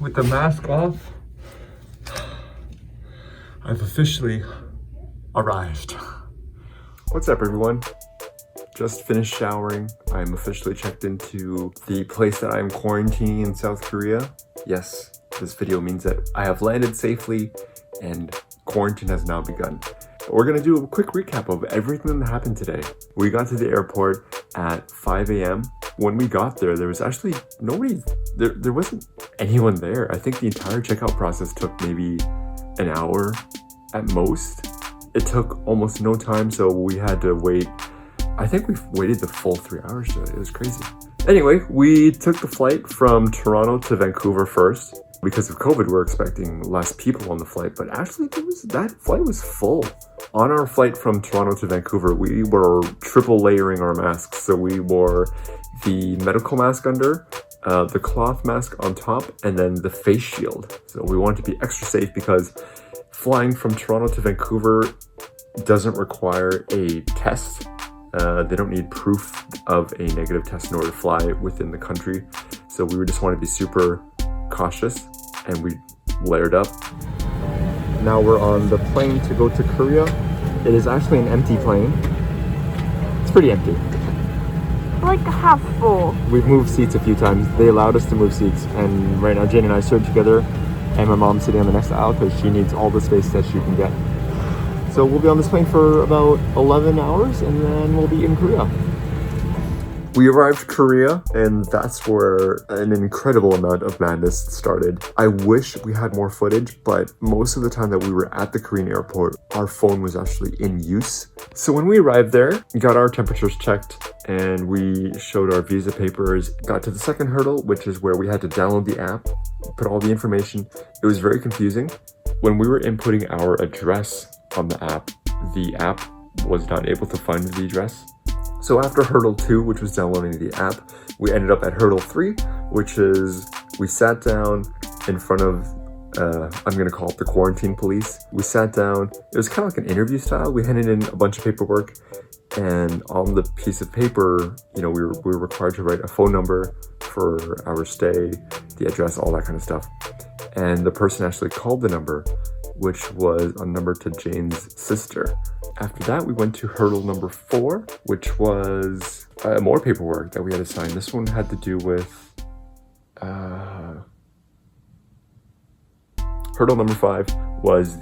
with the mask off, I've officially arrived. What's up, everyone? Just finished showering. I'm officially checked into the place that I'm quarantining in South Korea. Yes, this video means that I have landed safely and quarantine has now begun. We're gonna do a quick recap of everything that happened today. We got to the airport at 5 a.m. When we got there, there was actually nobody, there wasn't anyone there. I think the entire checkout process took maybe an hour at most. It took almost no time, so we had to wait. I think we waited the full 3 hours to it. It was crazy. Anyway, we took the flight from Toronto to Vancouver first. Because of COVID, we're expecting less people on the flight, but actually that flight was full. On our flight from Toronto to Vancouver, we were triple layering our masks. So we wore the medical mask under, the cloth mask on top, and then the face shield. So we wanted to be extra safe because flying from Toronto to Vancouver doesn't require a test. They don't need proof of a negative test in order to fly within the country. So we just want to be super cautious and we layered up. Now we're on the plane to go to Korea. It is actually an empty plane. It's pretty empty. Like half full. We've moved seats a few times. They allowed us to move seats, and right now Jane and I stood together and my mom's sitting on the next aisle because she needs all the space that she can get. So we'll be on this plane for about 11 hours and then we'll be in Korea. We arrived in Korea, and that's where an incredible amount of madness started. I wish we had more footage, but most of the time that we were at the Korean airport, our phone was actually in use. So when we arrived there, we got our temperatures checked, and we showed our visa papers, got to the second hurdle, which is where we had to download the app, put all the information. It was very confusing. When we were inputting our address on the app was not able to find the address. So after hurdle 2, which was downloading the app, we ended up at hurdle 3, which is we sat down in front of, I'm going to call it the quarantine police. We sat down. It was kind of like an interview style. We handed in a bunch of paperwork, and on the piece of paper, you know, we were required to write a phone number for our stay, the address, all that kind of stuff. And the person actually called the number, which was a number to Jane's sister. After that, we went to hurdle number 4, which was more paperwork that we had to sign. This one had to do with hurdle number 5 was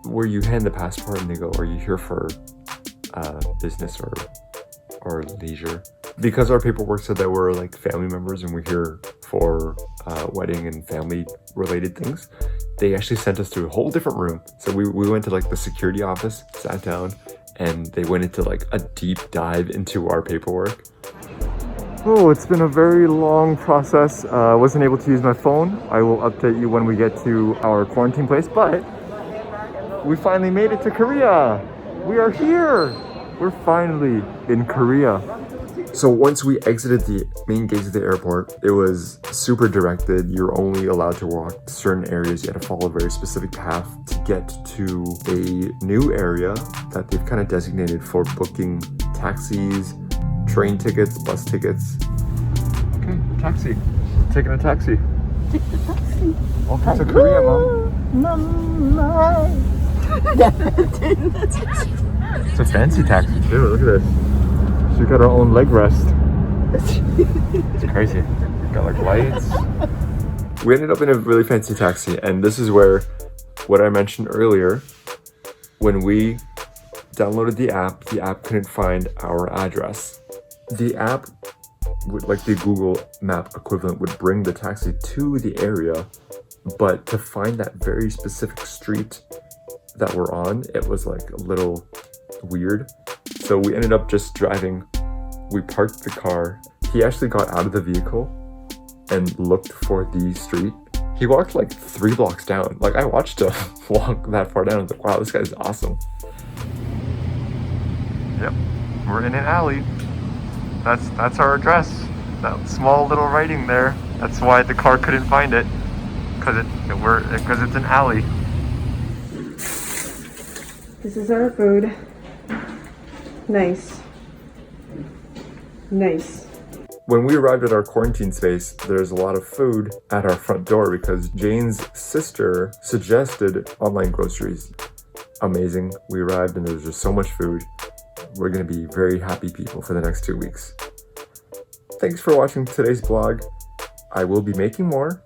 where you hand the passport and they go, "Are you here for business or leisure?" Because our paperwork said that we're like family members and we're here for wedding and family related things, they actually sent us to a whole different room. So we went to like the security office, sat down, and they went into like a deep dive into our paperwork. Oh, it's been a very long process. I wasn't able to use my phone. I will update you when we get to our quarantine place, but we finally made it to Korea. We are here. We're finally in Korea. So once we exited the main gates of the airport, it was super directed. You're only allowed to walk certain areas. You had to follow a very specific path to get to a new area that they've kind of designated for booking taxis, train tickets, bus tickets. Okay, taxi. Taking a taxi. Take the taxi. Welcome to Korea, Mom. Mama. It's a fancy taxi too. Look at this. We got our own leg rest. It's crazy. Got like lights. We ended up in a really fancy taxi, and this is where what I mentioned earlier, when we downloaded the app couldn't find our address. The app, like the Google map equivalent, would bring the taxi to the area, but to find that very specific street that we're on, it was like a little weird. So we ended up just driving. We parked the car. He actually got out of the vehicle and looked for the street. He walked like 3 blocks down. Like, I watched him walk that far down. I was like, wow, this guy's awesome. Yep, we're in an alley. That's our address. That small little writing there. That's why the car couldn't find it, because it's an alley. This is our food. Nice. When we arrived at our quarantine space, there's a lot of food at our front door because Jane's sister suggested online groceries. Amazing. We arrived and there's just so much food. We're going to be very happy people for the next 2 weeks. Thanks for watching today's vlog. I will be making more,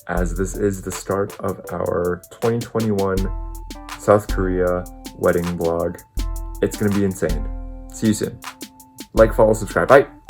as this is the start of our 2021 South Korea wedding vlog. It's going to be insane. See you soon. Like, follow, subscribe. Bye!